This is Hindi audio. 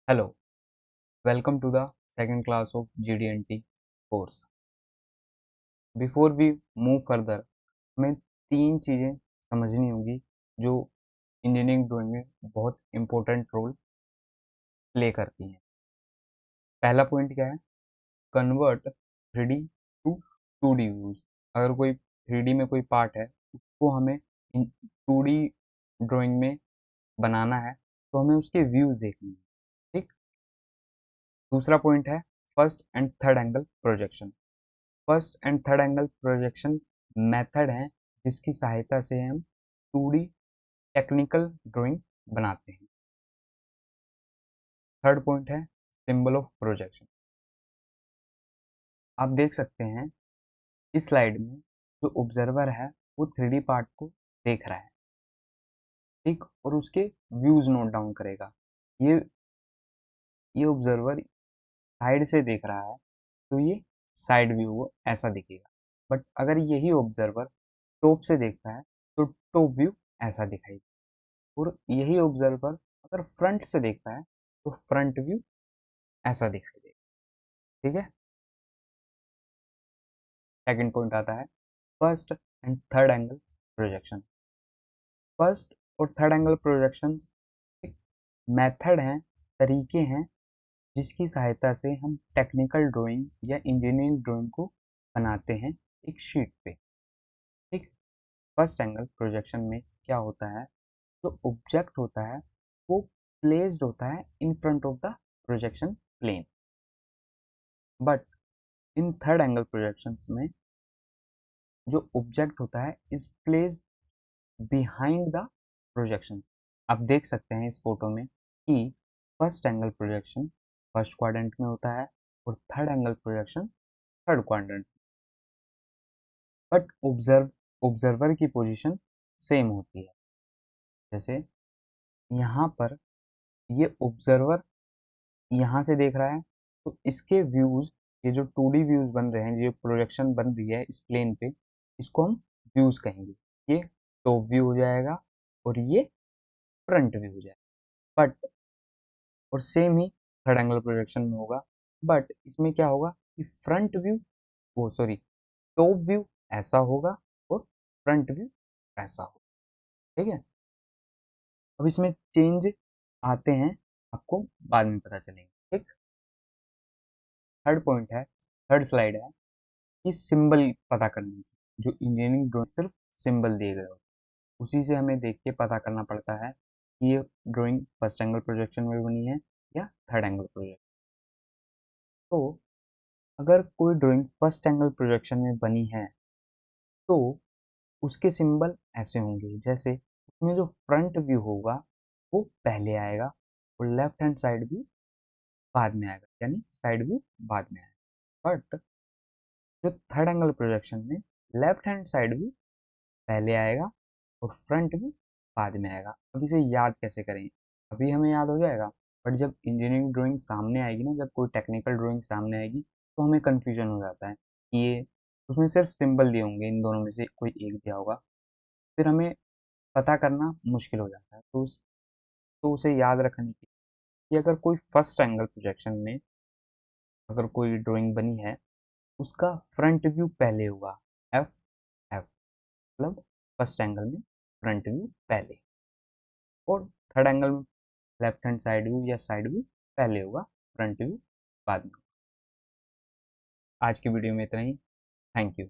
Hello, welcome to the second class of GD&T course. Before we move further, हमें तीन चीज़ें समझनी होगी जो इंजीनियरिंग ड्राइंग में बहुत इम्पोर्टेंट रोल प्ले करती हैं। पहला पॉइंट क्या है? Convert 3D to 2D views. अगर कोई 3D में कोई पार्ट है उसको हमें 2D ड्राइंग में बनाना है तो हमें उसके व्यूज देखने हैं। ठीक। दूसरा पॉइंट है first and third angle projection. First and third angle projection method है जिसकी सहायता से हम 2D टेक्निकल ड्राइंग बनाते हैं। थर्ड पॉइंट है सिंबल ऑफ प्रोजेक्शन। आप देख सकते हैं इस स्लाइड में जो ऑब्जर्वर है वो 3D पार्ट को देख रहा है, ठीक, और उसके व्यूज नोट डाउन करेगा। ये ये ऑब्जर्वर साइड से देख रहा है तो ये साइड व्यू वो ऐसा दिखेगा। बट अगर यही ऑब्जर्वर टॉप से देखता है तो टॉप व्यू ऐसा दिखाई देगा। और यही ऑब्जर्वर अगर फ्रंट से देखता है तो फ्रंट व्यू ऐसा दिखाई देगा। ठीक है। सेकंड पॉइंट आता है first and third angle projection. First और थर्ड एंगल प्रोजेक्शन एक मेथड हैं, तरीके हैं जिसकी सहायता से हम टेक्निकल ड्राइंग या इंजीनियरिंग ड्राइंग को बनाते हैं एक शीट पे। ठीक। फर्स्ट एंगल प्रोजेक्शन में क्या होता है, जो ऑब्जेक्ट होता है वो प्लेस्ड होता है in front of the projection plane. But in third angle projections में जो ऑब्जेक्ट होता है is placed behind the projection. आप देख सकते हैं इस फोटो में कि first angle projection first quadrant में होता है और third angle projection third quadrant. But observer की पोजीशन सेम होती है। जैसे यहाँ पर ये ऑब्जर्वर यहाँ से देख रहा है तो इसके व्यूज, ये जो 2D व्यूज बन रहे हैं, ये प्रोजेक्शन बन रही है इस प्लेन पे, इसको हम व्यूज कहेंगे। ये टॉप व्यू हो जाएगा और ये फ्रंट व्यू हो जाएगा। बट और सेम ही थर्ड एंगल प्रोजेक्शन में होगा। बट इसमें क्या होगा कि फ्रंट व्यू, वो सॉरी, टॉप व्यू ऐसा होगा और फ्रंट व्यू ऐसा होगा। ठीक है। अब इसमें चेंज आते हैं, आपको बाद में पता चलेंगे। ठीक। थर्ड पॉइंट है, थर्ड स्लाइड है कि सिंबल पता करने की। जो इंजीनियरिंग ड्राइंग सिर्फ सिंबल दिए गए हो उसी से हमें देख के पता करना पड़ता है कि ये ड्राइंग फर्स्ट एंगल प्रोजेक्शन में बनी है या थर्ड एंगल प्रोजेक्शन। तो अगर कोई ड्राइंग फर्स्ट एंगल प्रोजेक्शन में बनी है तो उसके सिंबल ऐसे होंगे, जैसे उसमें जो फ्रंट व्यू होगा वो पहले आएगा और लेफ्ट हैंड साइड व्यू बाद में आएगा, यानी साइड व्यू बाद में आएगा। बट जो थर्ड एंगल प्रोजेक्शन में लेफ्ट हैंड साइड व्यू पहले आएगा और फ्रंट व्यू बाद में आएगा। अब इसे याद कैसे करें? अभी हमें याद हो जाएगा, बट जब इंजीनियरिंग ड्राइंग सामने आएगी ना, जब कोई टेक्निकल ड्राइंग सामने आएगी तो हमें कन्फ्यूजन हो जाता है कि ये उसमें सिर्फ सिंबल दिए होंगे, इन दोनों में से कोई एक दिया होगा, फिर हमें पता करना मुश्किल हो जाता है। तो उसे याद रखने के लिए कि अगर कोई फर्स्ट एंगल प्रोजेक्शन में अगर कोई ड्राइंग बनी है उसका फ्रंट व्यू पहले हुआ, एफ एफ मतलब फर्स्ट एंगल में फ्रंट व्यू पहले, और थर्ड एंगल में लेफ्ट हैंड साइड व्यू या साइड व्यू पहले होगा, फ्रंट व्यू बाद में। आज की वीडियो में इतना ही। Thank you.